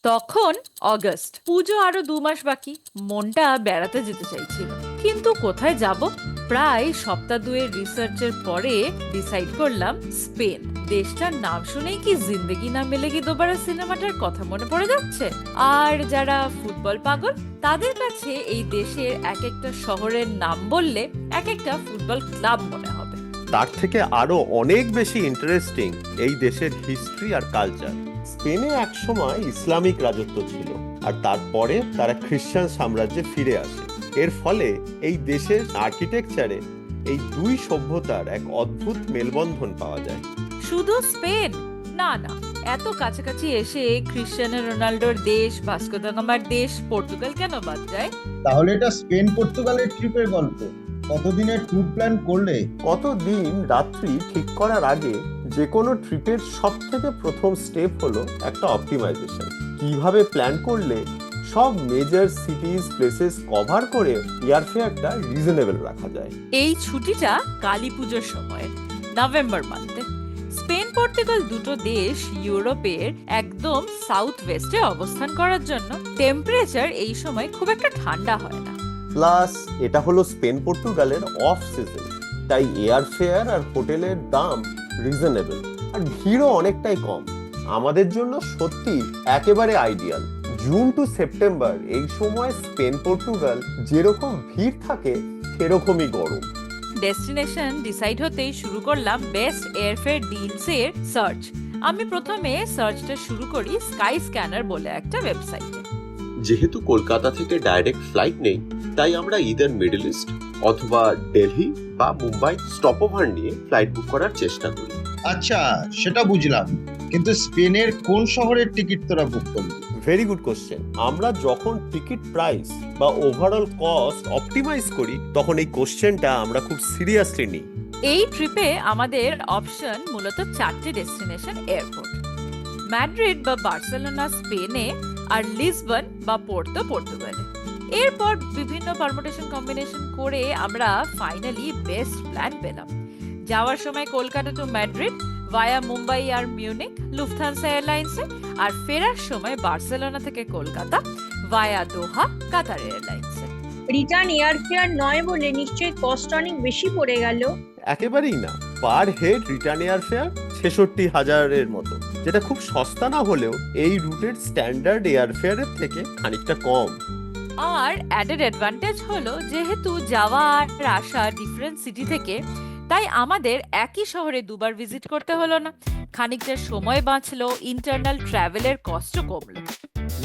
তখন অগস্ট, পুজো আরো 2 মাস বাকি। মনটা বেড়াতে যেতে চাইছিল, কিন্তু কোথায় যাব? প্রায় সপ্তাহ দুয়ের রিসার্চের পরে ডিসাইড করলাম স্পেন। দেশটার নাম শুনেই কি জিন্দেগি না মিলেগি দোবারা সিনেমাটার কথা মনে পড়ে যাচ্ছে। আর যারা ফুটবল পাগল, তাদের কাছে এই দেশের এক একটা শহরের নাম বললে এক একটা ফুটবল ক্লাব মনে হবে। তার থেকে আরো অনেক বেশি ইন্টারেস্টিং এই দেশের হিস্ট্রি আর কালচার। স্পেনে একসময় ইসলামিক রাজত্ব ছিল, আর তারপরে তারা খ্রিস্টান সাম্রাজ্যে ফিরে আসে। এর ফলে এই দেশের আর্কিটেকচারে এই দুই সভ্যতার এক অদ্ভুত মেলবন্ধন পাওয়া যায়। শুধু স্পেন না, না, এত কাছাকাছি এসে ক্রিশ্চিয়ানো রোনাল্ডোর দেশ, ভাস্কো দা গামার দেশ পর্তুগাল কেন বাদ যায়? তাহলে এটা স্পেন পর্তুগালের ট্রিপের গল্প। কতদিনের ট্যুর প্ল্যান করলে? কতদিন রাত্রি ঠিক করার আগে যে কোনো ট্রিপের সব থেকে প্রথম স্টেপ হলো একটা অপটিমাইজেশন। কিভাবে প্ল্যান করলে সব মেজর সিটিজ প্লেসেস কভার করে এয়ারফেয়ারটা রিজনেবল রাখা যায়। এই ছুটিটা কালী পুজোর সময়, নভেম্বর মান্থে। স্পেন পর্তুগাল দুটো দেশ ইউরোপের একদম সাউথ ওয়েস্টে অবস্থান করার জন্য টেম্পারেচার এই সময় খুব একটা ঠান্ডা হয় না। প্লাস এটা হলো স্পেন পর্তুগালের অফ সিজন, তাই এয়ারফেয়ার আর হোটেলের দাম রিজনেবল, আর ভিড়ও অনেকটাই কম। আমাদের জন্য সত্যি একেবারে আইডিয়াল। জুন টু সেপ্টেম্বর এই সময় স্পেন পর্তুগাল যেরকম ভিড় থাকে সেরকমই গরম। ডেস্টিনেশন ডিসাইড হতেই শুরু করলাম বেস্ট এয়ারফেয়ার ডিলস এর সার্চ। আমি প্রথমে সার্চটা শুরু করি স্কাই স্ক্যানার বলে একটা ওয়েবসাইটে। যেহেতু কলকাতা থেকে ডাইরেক্ট ফ্লাইট নেই, তাই আমরা ইদার মিডল ইস্ট অথবা দিল্লি বা মুম্বাই স্টপওভার নিয়ে ফ্লাইট বুক করার চেষ্টা করি। আচ্ছা, সেটা বুঝলাম, কিন্তু স্পেনের কোন শহরের টিকিট তোরা বুক করলি? Very good question. আমরা যখন টিকিট প্রাইস বা ওভারঅল কস্ট অপটিমাইজ করি, তখন এই কোশ্চেনটা আমরা খুব সিরিয়াসলি নিই। এই ট্রিপে আমাদের অপশন মূলত 4টে ডেস্টিনেশন এয়ারপোর্ট: ম্যাড্রিড বা বার্সেলোনা স্পেনে, আর লিসবন বা পোর্তো পর্তুগালে। এরপর বিভিন্ন পারমুটেশন কম্বিনেশন করে আমরা ফাইনালি বেস্ট প্ল্যান পেলাম। যাওয়ার সময় কলকাতা টু ম্যাড্রিড ভায়া মুম্বাই আর মিউনিক লুফথানসা এয়ারলাইন্সে, আর ফেরার সময় বার্সেলোনা থেকে কলকাতা ভায়া দোহা কাতার এয়ারলাইন্সে। রিটার্ন এয়ারফেয়ার নয় বলে নিশ্চয়ই কস্ট অনেক বেশি পড়ে গেল। একেবারেই না। পার হেড রিটার্ন এয়ারফেয়ার 66,000-এর মতো, যেটা খুব সস্তা না হলেও এই রুটের স্ট্যান্ডার্ড এয়ারফেয়ারের থেকে খানিকটা কম। আর অ্যাডেড অ্যাডভান্টেজ হলো, যেহেতু যাওয়া আর আসা ডিফারেন্ট সিটি থেকে, তাই আমাদের একই শহরে দুবার ভিজিট করতে হলো না। খানিকটা সময় বাঁচলো, ইন্টারনাল ট্রাভেলের কষ্টও কমলো।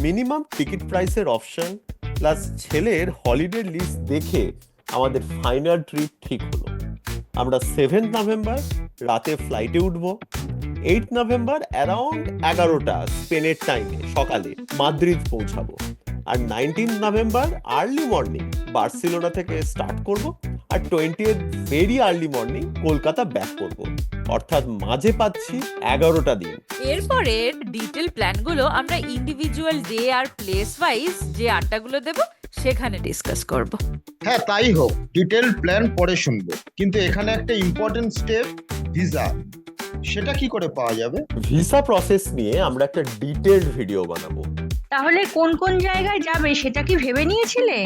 মিনিমাম টিকিট প্রাইসের অপশন প্লাস ছেলের হলিডে লিস্ট দেখে আমাদের ফাইনাল ট্রিপ ঠিক হলো। আমরা 7 নভেম্বর রাতে ফ্লাইটে উঠবো। 8 নভেম্বর অ্যারাউন্ড 11টা স্পেনের টাইমে সকালে মাদ্রিদ পৌঁছাবো। আর 19 নভেম্বর আর্লি মর্নিং বার্সেলোনা থেকে স্টার্ট করব, আর 20th very early morning Kolkata back করব। অর্থাৎ মাঝে পাচ্ছি 11টা দিন। এরপরে ডিটেল প্ল্যানগুলো আমরা ইন্ডিভিজুয়াল ডে আর প্লেস ওয়াইজ যে আড্ডাগুলো দেব সেখানে ডিসকাস করব। হ্যাঁ, তাই হোক। ডিটেল প্ল্যান পরে শুনবো, কিন্তু এখানে একটা ইম্পর্টেন্ট স্টেপ, ভিসা। সেটা কি করে পাওয়া যাবে? ভিসা প্রসেস নিয়ে আমরা একটা ডিটেইলড ভিডিও বানাবো। তাহলে কোন কোন জায়গায় যাবে সেটা কি ভেবে নিয়েছিলে?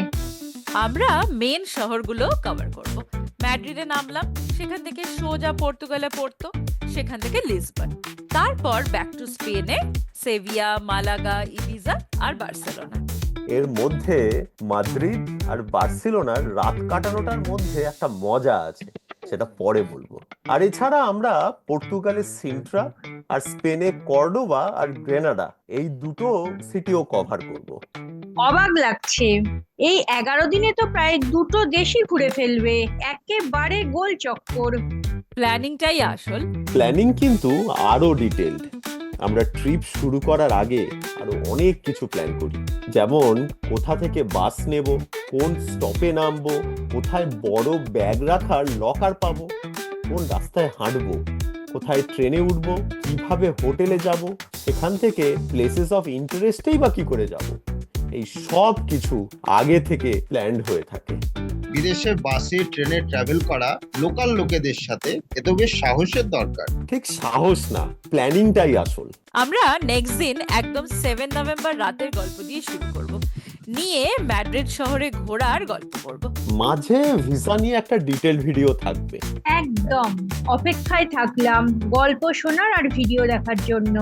আমরা মেন শহরগুলো কভার করব। ম্যাড্রিডে নামলাম, সেখান থেকে সোজা পর্তুগালে পড়তো, সেখান থেকে লিসবন, তারপর ব্যাক টু স্পেনে সেভিয়া, মালাগা, ইবিজা আর বার্সেলোনা। এর মধ্যে মাদ্রিদ আর বার্সেলোনার রাত কাটানোটার মধ্যে একটা মজা আছে, সেটা পরে বলবো। আর এছাড়া আমরা পর্তুগালের সিন্ট্রা আর স্পেনে কর্ডোবা আর গ্রেনাডা এই দুটো সিটিও কভার করব। অবাক লাগছে, এই 11 দিনে তো প্রায় দুটো দেশই ঘুরে ফেলবে। একেবারে গোল চক্কর। প্ল্যানিংটাই আসল। প্ল্যানিং কিন্তু আরো ডিটেইলড। আমরা ট্রিপ শুরু করার আগে আরো অনেক কিছু প্ল্যান করি, যেমন কোথা থেকে বাস নেব, কোন স্টপে নামবো, কোথায় বড় ব্যাগ রাখার লকার পাবো, কোন রাস্তায় হাঁটবো, কোথায় ট্রেনে উঠবো, কিভাবে হোটেলে যাব, সেখান থেকে প্লেসেস অফ ইন্টারেস্টেই বা কি করে যাব। এই সব কিছু আগে থেকে প্ল্যান্ড হয়ে থাকে। বিদেশে বাসে ট্রেনে ট্রাভেল করা লোকাল লোকেদের সাথে, এ তো বেশ সাহসের দরকার। ঠিক সাহস না, প্ল্যানিংটাই আসল। আমরা নেক্সট দিন একদম 7 নভেম্বর রাতের গল্প দিয়ে শুরু করব, নিয়ে ম্যাড্রিড শহরে ঘোরার গল্প করব। মাঝে ভিসা নিয়ে একটা ডিটেল ভিডিও থাকবে। একদম অপেক্ষায় থাকলাম গল্প শোনার আর ভিডিও দেখার জন্য।